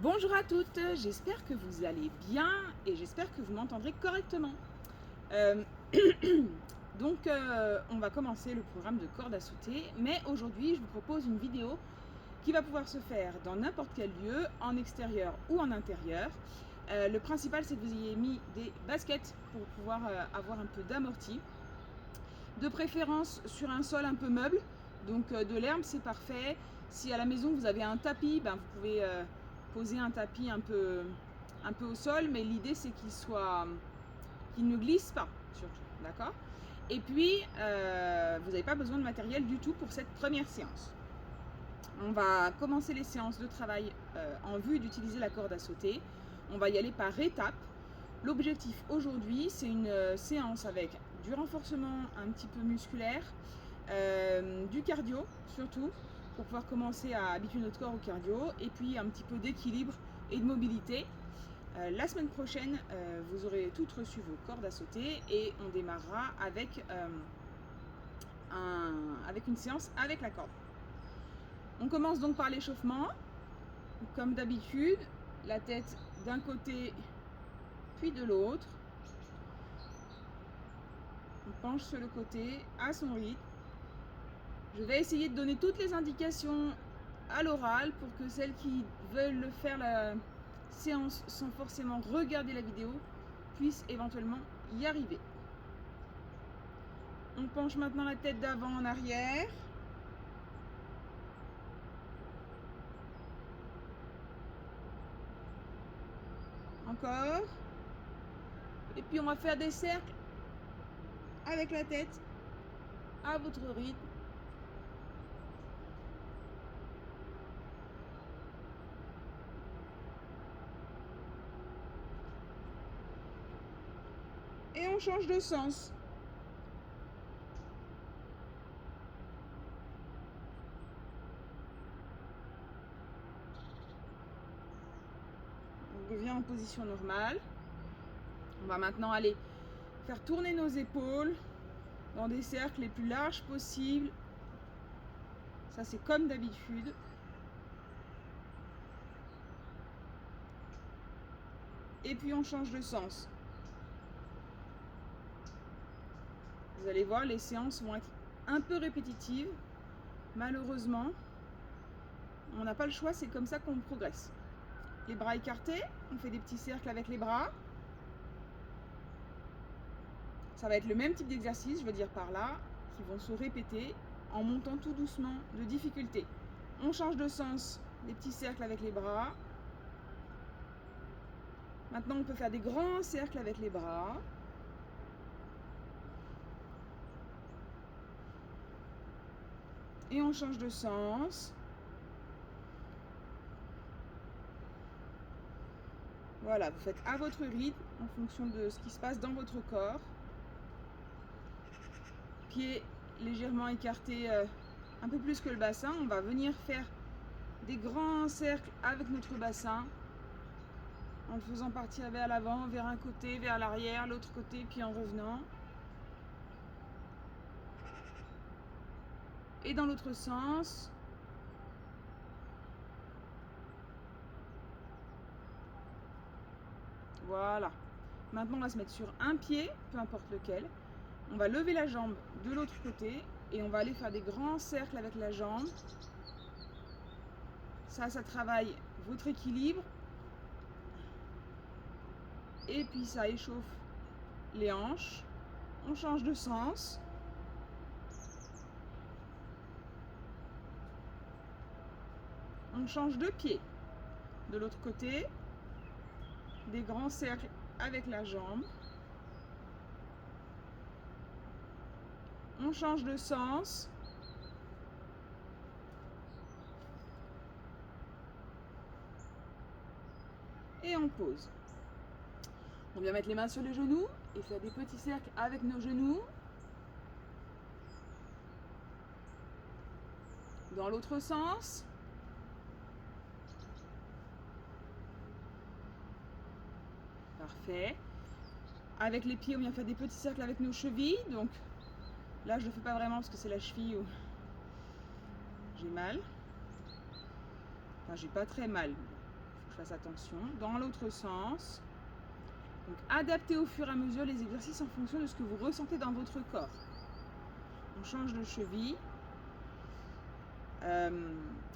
Bonjour à toutes, j'espère que vous allez bien et j'espère que vous m'entendrez correctement. Euh, on va commencer le programme de corde à sauter, mais aujourd'hui je vous propose une vidéo qui va pouvoir se faire dans n'importe quel lieu, en extérieur ou en intérieur. Le principal c'est que vous ayez mis des baskets pour pouvoir avoir un peu d'amorti, de préférence sur un sol un peu meuble, donc de l'herbe c'est parfait. Si à la maison vous avez un tapis, vous pouvez poser un tapis un peu au sol, mais l'idée c'est qu'il ne glisse pas surtout, d'accord. Et puis vous n'avez pas besoin de matériel du tout pour cette première séance. On va commencer les séances de travail en vue d'utiliser la corde à sauter. On va y aller par étapes. L'objectif aujourd'hui, c'est une séance avec du renforcement un petit peu musculaire, du cardio surtout, pour pouvoir commencer à habituer notre corps au cardio, et puis un petit peu d'équilibre et de mobilité. La semaine prochaine, vous aurez toutes reçu vos cordes à sauter et on démarrera avec une séance avec la corde. On commence donc par l'échauffement. Comme d'habitude, la tête d'un côté puis de l'autre. On penche sur le côté à son rythme. Je vais essayer de donner toutes les indications à l'oral pour que celles qui veulent faire la séance sans forcément regarder la vidéo puissent éventuellement y arriver. On penche maintenant la tête d'avant en arrière. Encore. Et puis on va faire des cercles avec la tête à votre rythme. Et on change de sens. On revient en position normale. On va maintenant aller faire tourner nos épaules dans des cercles les plus larges possibles. Ça, c'est comme d'habitude. Et puis on change de sens. Vous allez voir, les séances vont être un peu répétitives. Malheureusement, on n'a pas le choix, c'est comme ça qu'on progresse. Les bras écartés, on fait des petits cercles avec les bras. Ça va être le même type d'exercice, je veux dire par là, qui vont se répéter en montant tout doucement de difficulté. On change de sens, des petits cercles avec les bras. Maintenant, on peut faire des grands cercles avec les bras. Et on change de sens. Voilà, vous faites à votre rythme, en fonction de ce qui se passe dans votre corps. Pieds légèrement écartés un peu plus que le bassin. On va venir faire des grands cercles avec notre bassin, en le faisant partir vers l'avant, vers un côté, vers l'arrière, l'autre côté, puis en revenant. Et dans l'autre sens. Voilà. Maintenant, on va se mettre sur un pied, peu importe lequel. On va lever la jambe de l'autre côté et on va aller faire des grands cercles avec la jambe. Ça travaille votre équilibre. Et puis ça échauffe les hanches. On change de sens. On change de pied. De l'autre côté, des grands cercles avec la jambe. On change de sens. Et on pose. On vient mettre les mains sur les genoux et faire des petits cercles avec nos genoux. Dans l'autre sens. Parfait. Avec les pieds, on vient faire des petits cercles avec nos chevilles. Donc là, je ne le fais pas vraiment parce que c'est la cheville où j'ai mal. Enfin, j'ai pas très mal. Faut que je fasse attention. Dans l'autre sens. Donc adaptez au fur et à mesure les exercices en fonction de ce que vous ressentez dans votre corps. On change de cheville.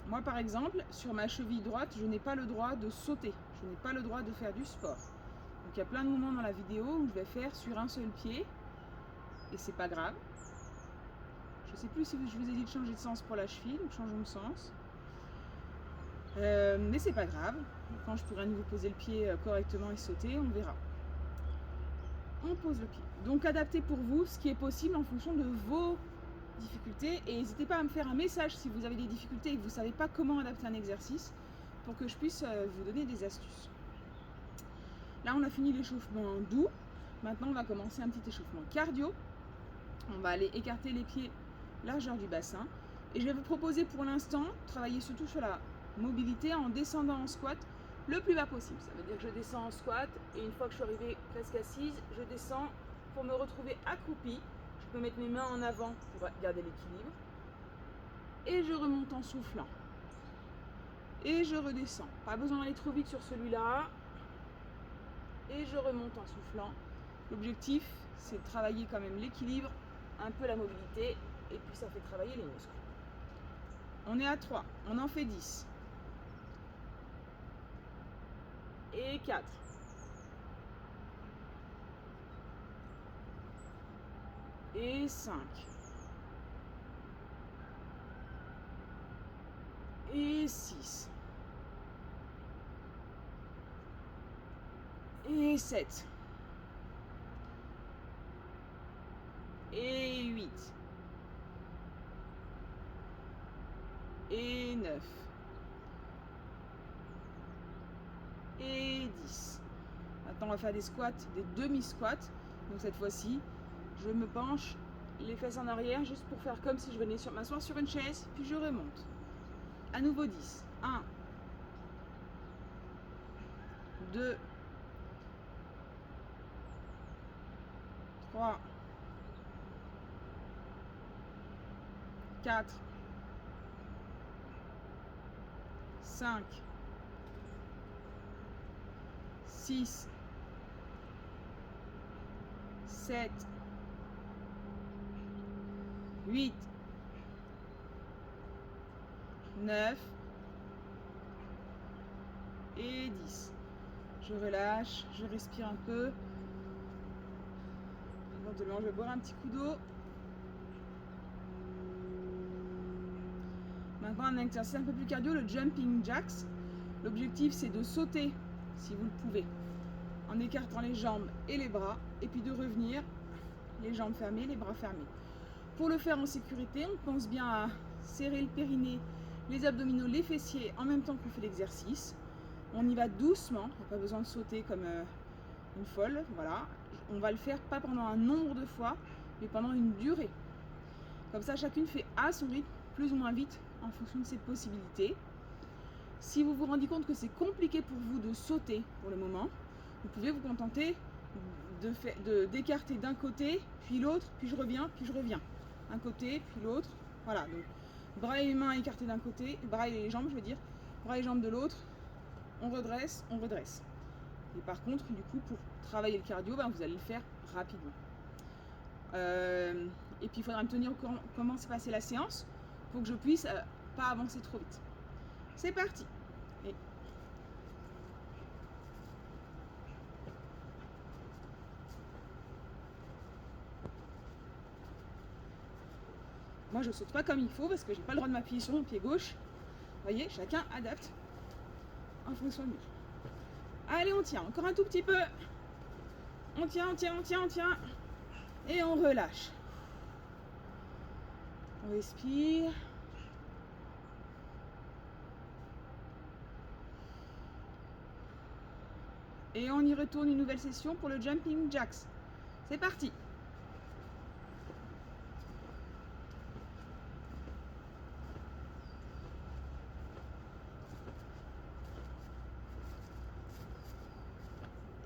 Moi par exemple, sur ma cheville droite, je n'ai pas le droit de sauter. Je n'ai pas le droit de faire du sport. Donc il y a plein de moments dans la vidéo où je vais faire sur un seul pied. Et c'est pas grave. Je sais plus si je vous ai dit de changer de sens pour la cheville, donc changeons de sens. Mais c'est pas grave. Quand je pourrai à nouveau poser le pied correctement et sauter, on verra. On pose le pied. Donc adaptez pour vous ce qui est possible en fonction de vos difficultés. Et n'hésitez pas à me faire un message si vous avez des difficultés et que vous ne savez pas comment adapter un exercice pour que je puisse vous donner des astuces. Là, on a fini l'échauffement doux. Maintenant, on va commencer un petit échauffement cardio. On va aller écarter les pieds largeur du bassin. Et je vais vous proposer pour l'instant, travailler surtout sur la mobilité en descendant en squat le plus bas possible. Ça veut dire que je descends en squat et une fois que je suis arrivée presque assise, je descends pour me retrouver accroupie. Je peux mettre mes mains en avant pour garder l'équilibre. Et je remonte en soufflant. Et je redescends. Pas besoin d'aller trop vite sur celui-là. Et je remonte en soufflant. L'objectif, c'est de travailler quand même l'équilibre, un peu la mobilité, et puis ça fait travailler les muscles. On est à 3, on en fait 10. Et 4. Et 5. Et 6. Et 7. Et 8. Et 9. Et 10. Maintenant, on va faire des squats, des demi-squats. Donc cette fois-ci, je me penche, les fesses en arrière, juste pour faire comme si je venais m'asseoir sur une chaise, puis je remonte. À nouveau 10. 1. 2. 3. 4. 5. 6. 7. 8. 9. Et 10. Je relâche, je respire un peu. Éventuellement, je vais boire un petit coup d'eau. Maintenant, un exercice un peu plus cardio, le jumping jacks. L'objectif, c'est de sauter, si vous le pouvez, en écartant les jambes et les bras, et puis de revenir, les jambes fermées, les bras fermés. Pour le faire en sécurité, on pense bien à serrer le périnée, les abdominaux, les fessiers, en même temps qu'on fait l'exercice. On y va doucement, il n'y a pas besoin de sauter comme une folle, voilà. On va le faire pas pendant un nombre de fois, mais pendant une durée. Comme ça, chacune fait à son rythme, plus ou moins vite, en fonction de ses possibilités. Si vous vous rendez compte que c'est compliqué pour vous de sauter pour le moment, vous pouvez vous contenter d'écarter d'un côté, puis l'autre, puis je reviens. Un côté, puis l'autre. Voilà, donc bras et mains écartés d'un côté, bras et les jambes, je veux dire, bras et jambes de l'autre. On redresse, on redresse. Et par contre, du coup, pour travailler le cardio, vous allez le faire rapidement. Et puis il faudra me tenir au courant comment s'est passée la séance pour que je puisse pas avancer trop vite. C'est parti. Et moi je saute pas comme il faut parce que j'ai pas le droit de m'appuyer sur mon pied gauche. Vous voyez, chacun adapte en fonction de lui. Allez, on tient encore un tout petit peu. On tient. Et on relâche. On respire. Et on y retourne une nouvelle session pour le jumping jacks. C'est parti.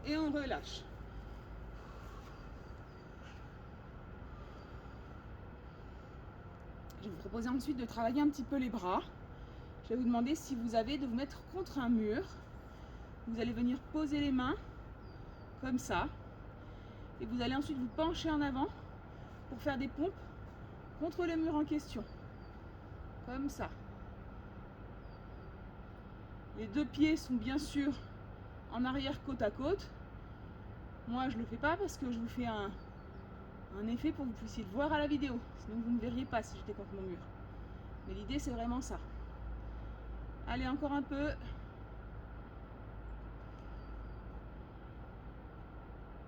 Et on relâche. Je vais vous proposer ensuite de travailler un petit peu les bras. Je vais vous demander si vous avez de vous mettre contre un mur Vous allez venir poser les mains comme ça. Et vous allez ensuite vous pencher en avant pour faire des pompes contre le mur en question. Comme ça. Les deux pieds sont bien sûr en arrière côte à côte. Moi je ne le fais pas parce que je vous fais un effet pour que vous puissiez le voir à la vidéo. Sinon vous ne me verriez pas si j'étais contre mon mur. Mais l'idée c'est vraiment ça. Allez, encore un peu.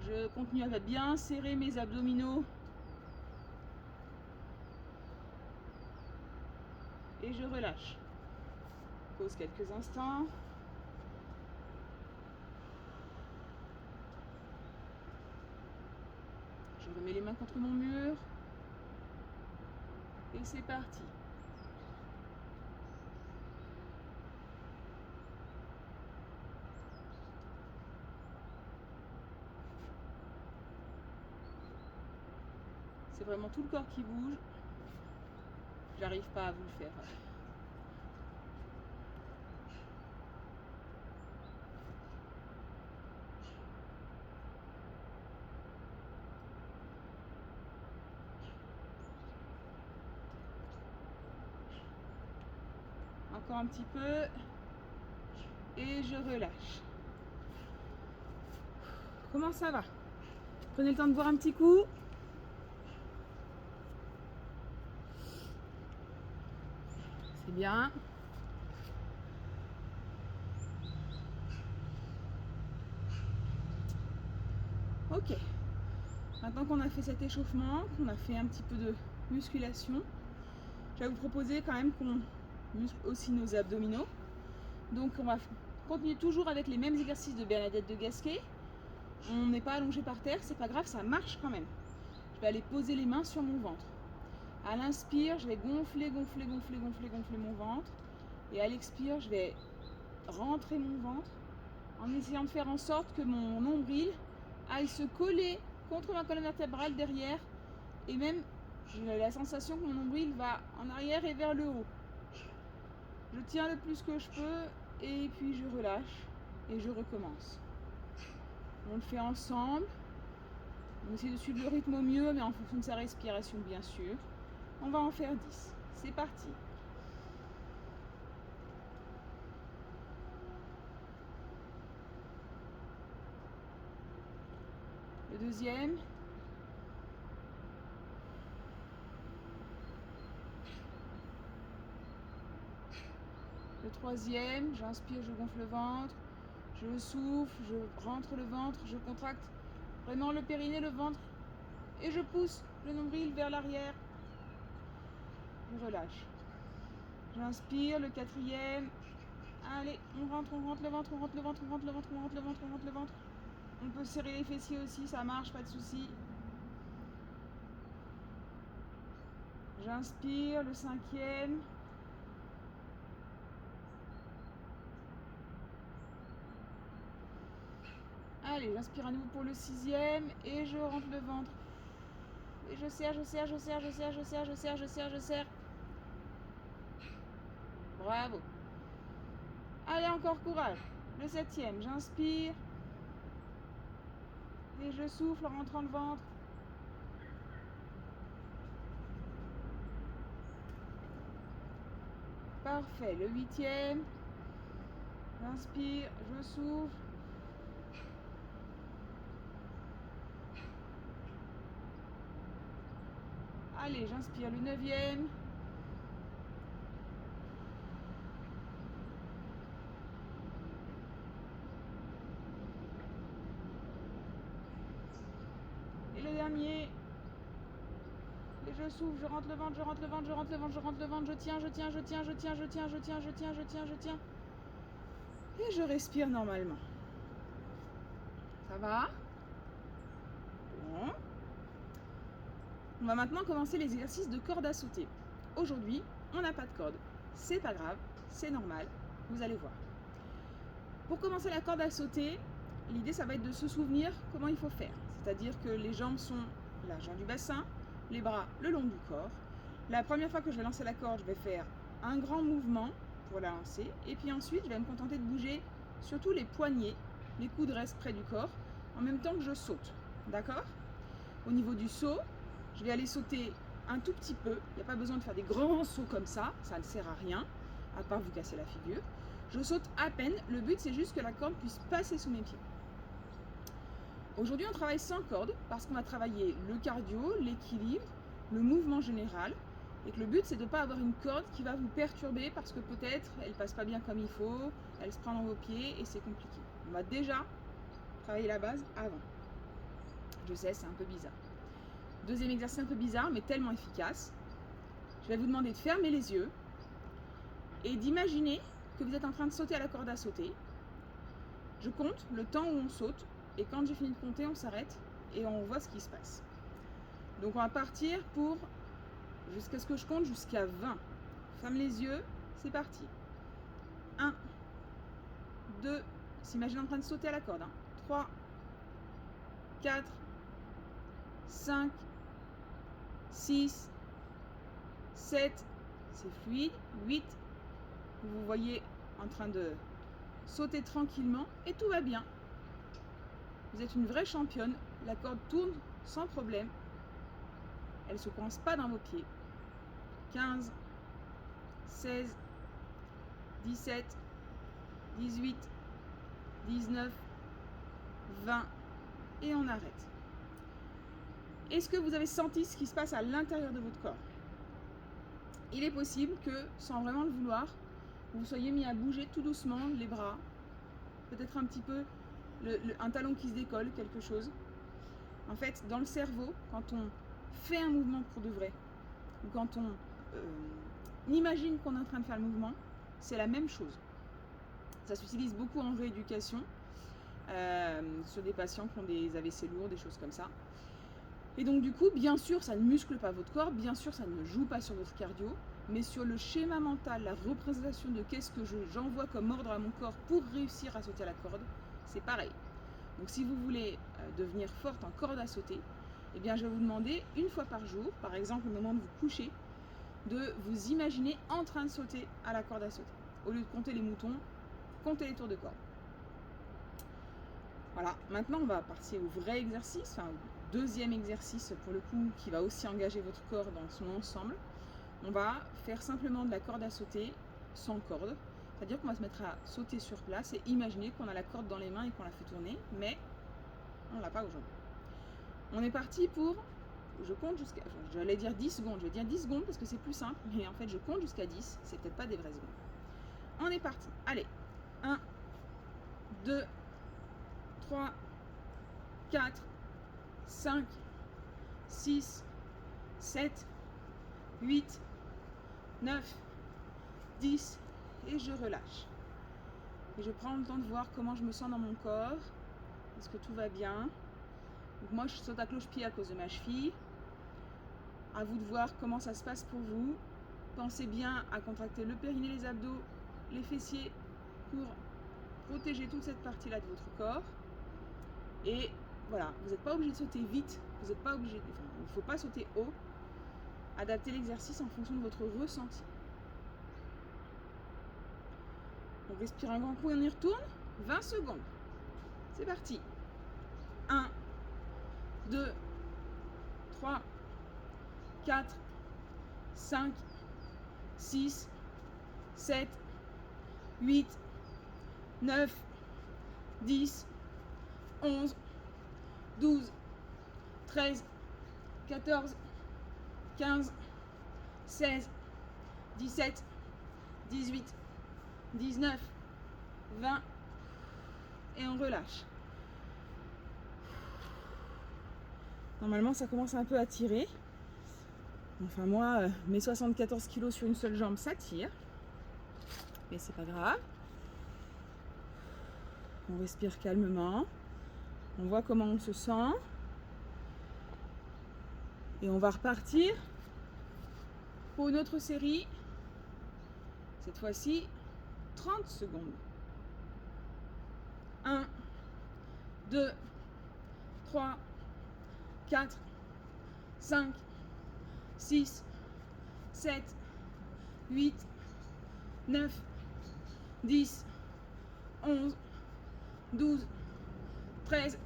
Je continue à bien serrer mes abdominaux. Et je relâche. Pause quelques instants. Je remets les mains contre mon mur. Et c'est parti. C'est vraiment tout le corps qui bouge. J'arrive pas à vous le faire. Encore un petit peu. Et je relâche. Comment ça va? Prenez le temps de boire un petit coup. C'est bien. Ok. Maintenant qu'on a fait cet échauffement, qu'on a fait un petit peu de musculation, je vais vous proposer quand même qu'on muscle aussi nos abdominaux. Donc on va continuer toujours avec les mêmes exercices de Bernadette de Gasquet. On n'est pas allongé par terre, c'est pas grave, ça marche quand même. Je vais aller poser les mains sur mon ventre. À l'inspire, je vais gonfler mon ventre. Et à l'expire, je vais rentrer mon ventre en essayant de faire en sorte que mon nombril aille se coller contre ma colonne vertébrale derrière. Et même, j'ai la sensation que mon nombril va en arrière et vers le haut. Je tiens le plus que je peux et puis je relâche et je recommence. On le fait ensemble. On essaie de suivre le rythme au mieux, mais en fonction de sa respiration, bien sûr. On va en faire 10. C'est parti. Le deuxième. Le troisième. J'inspire, je gonfle le ventre. Je souffle, je rentre le ventre, je contracte vraiment le périnée, le ventre. Et je pousse le nombril vers l'arrière. Je relâche. J'inspire, le quatrième. Allez, on rentre le ventre, on rentre le ventre, on rentre le ventre, on rentre le ventre, on rentre le ventre. On peut serrer les fessiers aussi, ça marche, pas de souci. J'inspire, le cinquième. Allez, j'inspire à nouveau pour le sixième et je rentre le ventre. Et je serre, je serre, je serre, je serre, je serre, je serre, je serre, je serre. Bravo. Allez, encore courage. Le septième, j'inspire. Et je souffle en rentrant le ventre. Parfait. Le huitième. J'inspire, je souffle. Allez, j'inspire le neuvième. Et le dernier. Et je souffle, je rentre le ventre, je rentre le ventre, je rentre le ventre, je rentre le ventre, je tiens, je tiens, je tiens, je tiens, je tiens, je tiens, je tiens, je tiens, je tiens. Et je respire normalement. Ça va? Bon. On va maintenant commencer les exercices de corde à sauter. Aujourd'hui, on n'a pas de corde. C'est pas grave, c'est normal, vous allez voir. Pour commencer la corde à sauter, l'idée ça va être de se souvenir comment il faut faire. C'est-à-dire que les jambes sont l'argent du bassin, les bras le long du corps. La première fois que je vais lancer la corde, je vais faire un grand mouvement pour la lancer. Et puis ensuite, je vais me contenter de bouger surtout les poignets, les coudes restent près du corps, en même temps que je saute, d'accord? Au niveau du saut, je vais aller sauter un tout petit peu, il n'y a pas besoin de faire des grands sauts comme ça ne sert à rien, à part vous casser la figure. Je saute à peine, le but c'est juste que la corde puisse passer sous mes pieds. Aujourd'hui on travaille sans corde, parce qu'on va travailler le cardio, l'équilibre, le mouvement général, et que le but c'est de ne pas avoir une corde qui va vous perturber parce que peut-être elle passe pas bien comme il faut, elle se prend dans vos pieds et c'est compliqué. On va déjà travailler la base avant. Je sais, c'est un peu bizarre. Deuxième exercice un peu bizarre mais tellement efficace. Je vais vous demander de fermer les yeux et d'imaginer que vous êtes en train de sauter à la corde à sauter. Je compte le temps où on saute et quand j'ai fini de compter, on s'arrête et on voit ce qui se passe. Donc on va partir pour jusqu'à ce que je compte jusqu'à 20. Ferme les yeux, c'est parti. 1, 2, s'imagine en train de sauter à la corde. 3, 4, 5, 6, 7, c'est fluide, 8, vous voyez en train de sauter tranquillement et tout va bien. Vous êtes une vraie championne, la corde tourne sans problème, elle ne se coince pas dans vos pieds. 15, 16, 17, 18, 19, 20 et on arrête. Est-ce que vous avez senti ce qui se passe à l'intérieur de votre corps? Il est possible que, sans vraiment le vouloir, vous soyez mis à bouger tout doucement les bras, peut-être un petit peu un talon qui se décolle, quelque chose. En fait, dans le cerveau, quand on fait un mouvement pour de vrai, ou quand on imagine qu'on est en train de faire le mouvement, c'est la même chose. Ça s'utilise beaucoup en rééducation, sur des patients qui ont des AVC lourds, des choses comme ça. Et donc du coup, bien sûr, ça ne muscle pas votre corps, bien sûr, ça ne joue pas sur votre cardio, mais sur le schéma mental, la représentation de qu'est-ce que j'envoie comme ordre à mon corps pour réussir à sauter à la corde, c'est pareil. Donc si vous voulez devenir forte en corde à sauter, eh bien je vais vous demander une fois par jour, par exemple au moment de vous coucher, de vous imaginer en train de sauter à la corde à sauter. Au lieu de compter les moutons, comptez les tours de corde. Voilà, maintenant on va passer au vrai exercice, enfin au deuxième exercice pour le coup qui va aussi engager votre corps dans son ensemble. On va faire simplement de la corde à sauter sans corde, c'est-à-dire qu'on va se mettre à sauter sur place et imaginer qu'on a la corde dans les mains et qu'on la fait tourner, mais on ne l'a pas aujourd'hui. On est parti pour, je compte jusqu'à, j'allais dire 10 secondes, je vais dire 10 secondes parce que c'est plus simple, mais en fait je compte jusqu'à 10, c'est peut-être pas des vraies secondes. On est parti, allez, 1, 2, 3, 4, 5, 6, 7, 8, 9, 10 et je relâche. Et je prends le temps de voir comment je me sens dans mon corps. Est-ce que tout va bien? Donc moi je saute à cloche-pied à cause de ma cheville. À vous de voir comment ça se passe pour vous. Pensez bien à contracter le périnée, les abdos, les fessiers pour protéger toute cette partie-là de votre corps. Et voilà, vous n'êtes pas obligé de sauter vite, vous n'êtes pas obligé, il ne faut pas sauter haut. Adaptez l'exercice en fonction de votre ressenti. On respire un grand coup et on y retourne. 20 secondes. C'est parti. 1, 2, 3, 4, 5, 6, 7, 8, 9, 10, 11, 12, 13, 14, 15, 16, 17, 18, 19, 20 et on relâche. Normalement ça commence un peu à tirer. Enfin moi, mes 74 kilos sur une seule jambe, ça tire. Mais c'est pas grave. On respire calmement. On voit comment on se sent. Et on va repartir pour une autre série. Cette fois-ci, 30 secondes. 1, 2, 3, 4, 5, 6, 7, 8, 9, 10, 11, 12, 13,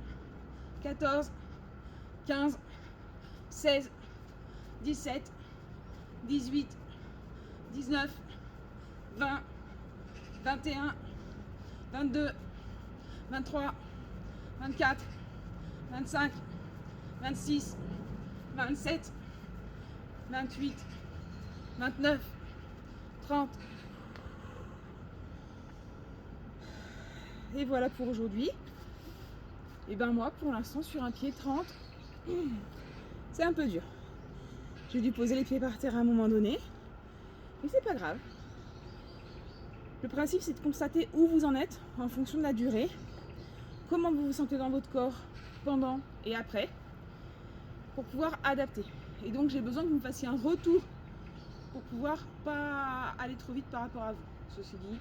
14, 15, 16, 17, 18, 19, 20, 21, 22, 23, 24, 25, 26, 27, 28, 29, 30. Et voilà pour aujourd'hui. Et ben moi, pour l'instant, sur un pied 30, c'est un peu dur. J'ai dû poser les pieds par terre à un moment donné, mais c'est pas grave. Le principe, c'est de constater où vous en êtes en fonction de la durée, comment vous vous sentez dans votre corps pendant et après, pour pouvoir adapter. Et donc, j'ai besoin que vous me fassiez un retour pour pouvoir pas aller trop vite par rapport à vous. Ceci dit,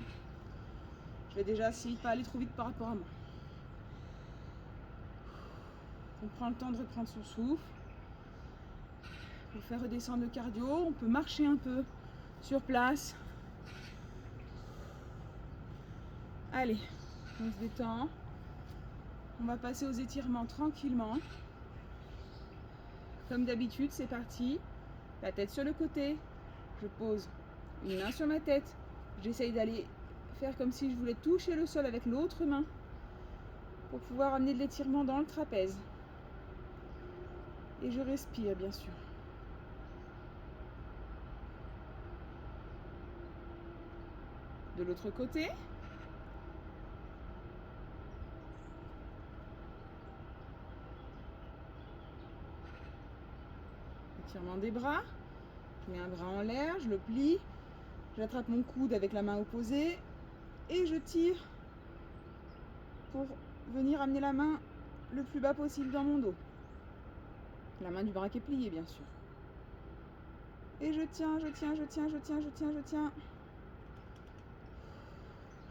je vais déjà essayer de pas aller trop vite par rapport à moi. On prend le temps de reprendre son souffle. Pour faire redescendre le cardio, on peut marcher un peu sur place. Allez, on se détend. On va passer aux étirements tranquillement. Comme d'habitude, c'est parti. La tête sur le côté. Je pose une main sur ma tête. J'essaye d'aller faire comme si je voulais toucher le sol avec l'autre main pour pouvoir amener de l'étirement dans le trapèze. Et je respire, bien sûr. De l'autre côté. Étirement des bras. Je mets un bras en l'air, je le plie. J'attrape mon coude avec la main opposée et je tire pour venir amener la main le plus bas possible dans mon dos. La main du bras qui est pliée, bien sûr. Et je tiens, je tiens, je tiens, je tiens, je tiens, je tiens.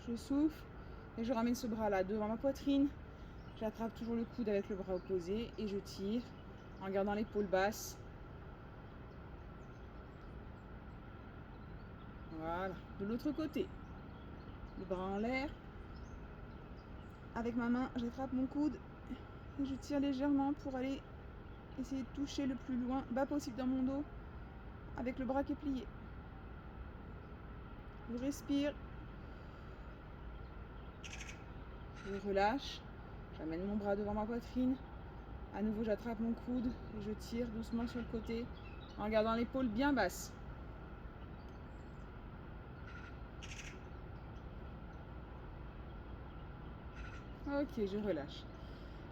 Je souffle et je ramène ce bras-là devant ma poitrine. J'attrape toujours le coude avec le bras opposé et je tire en gardant l'épaule basse. Voilà. De l'autre côté, le bras en l'air. Avec ma main, j'attrape mon coude et je tire légèrement pour aller essayer de toucher le plus loin bas possible dans mon dos avec le bras qui est plié. Je respire. Je relâche. J'amène mon bras devant ma poitrine. À nouveau, j'attrape mon coude et je tire doucement sur le côté en gardant l'épaule bien basse. Ok, je relâche.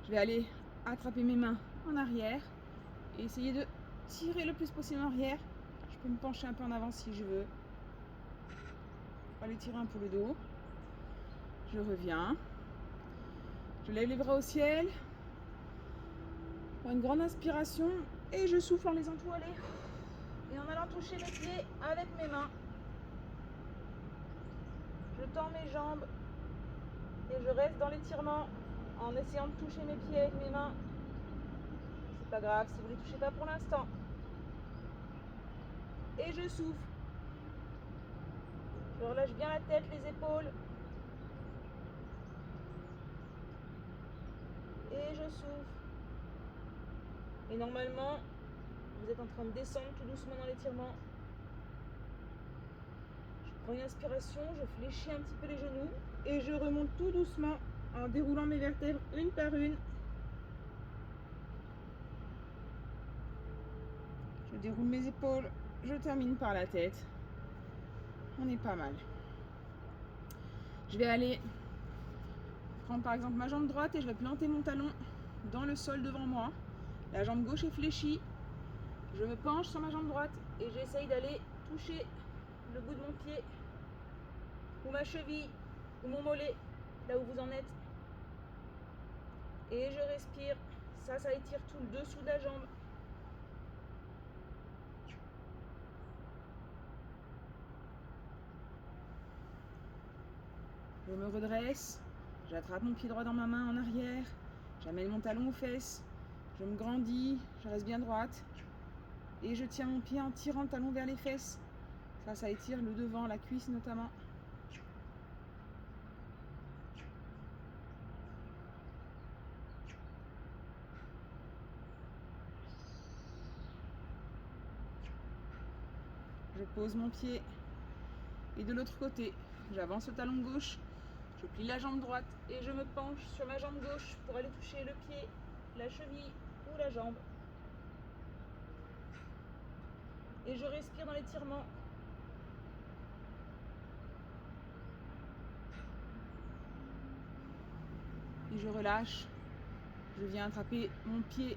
Je vais aller attraper mes mains en arrière et essayer de tirer le plus possible en arrière. Je peux me pencher un peu en avant si je veux. Aller tirer un peu le dos. Je reviens. Je lève les bras au ciel. Prends une grande inspiration et je souffle en les entoilant et en allant toucher mes pieds avec mes mains. Je tends mes jambes et je reste dans l'étirement en essayant de toucher mes pieds avec mes mains. C'est pas grave si vous ne les touchez pas pour l'instant. Et je souffle. Je relâche bien la tête, les épaules. Et je souffle. Et normalement, vous êtes en train de descendre tout doucement dans l'étirement. Je prends une inspiration, je fléchis un petit peu les genoux et je remonte tout doucement en déroulant mes vertèbres une par une. Je déroule mes épaules, je termine par la tête. On est pas mal. Je vais aller prendre par exemple ma jambe droite et je vais planter mon talon dans le sol devant moi. La jambe gauche est fléchie. Je me penche sur ma jambe droite et j'essaye d'aller toucher le bout de mon pied ou ma cheville ou mon mollet, là où vous en êtes. Et je respire. Ça étire tout le dessous de la jambe. Je me redresse. J'attrape mon pied droit dans ma main en arrière. J'amène mon talon aux fesses. Je me grandis. Je reste bien droite. Et je tiens mon pied en tirant le talon vers les fesses. Ça étire le devant, la cuisse notamment. je pose mon pied et de l'autre côté, j'avance le talon gauche, je plie la jambe droite et je me penche sur ma jambe gauche pour aller toucher le pied, la cheville ou la jambe. Et je respire dans l'étirement. Et je relâche. Je viens attraper mon pied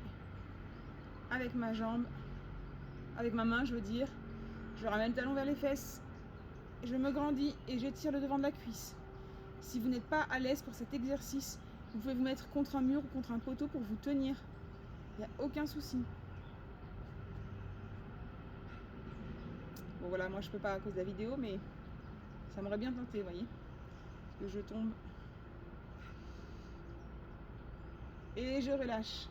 avec ma jambe, avec ma main je veux dire. Je ramène le talon vers les fesses. Je me grandis et j'étire le devant de la cuisse. Si vous n'êtes pas à l'aise pour cet exercice, vous pouvez vous mettre contre un mur ou contre un poteau pour vous tenir. Il n'y a aucun souci. Bon voilà, moi je peux pas à cause de la vidéo, mais ça m'aurait bien tenté, vous voyez. Parce que je tombe. Et je relâche.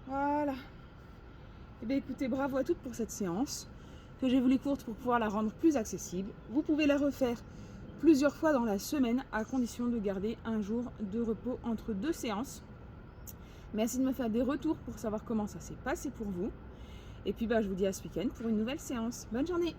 Voilà. Et bien écoutez, bravo à toutes pour cette séance, que j'ai voulu courte pour pouvoir la rendre plus accessible. Vous pouvez la refaire plusieurs fois dans la semaine, à condition de garder un jour de repos entre 2 séances. Merci de me faire des retours pour savoir comment ça s'est passé pour vous. Et puis je vous dis à ce week-end pour une nouvelle séance. Bonne journée!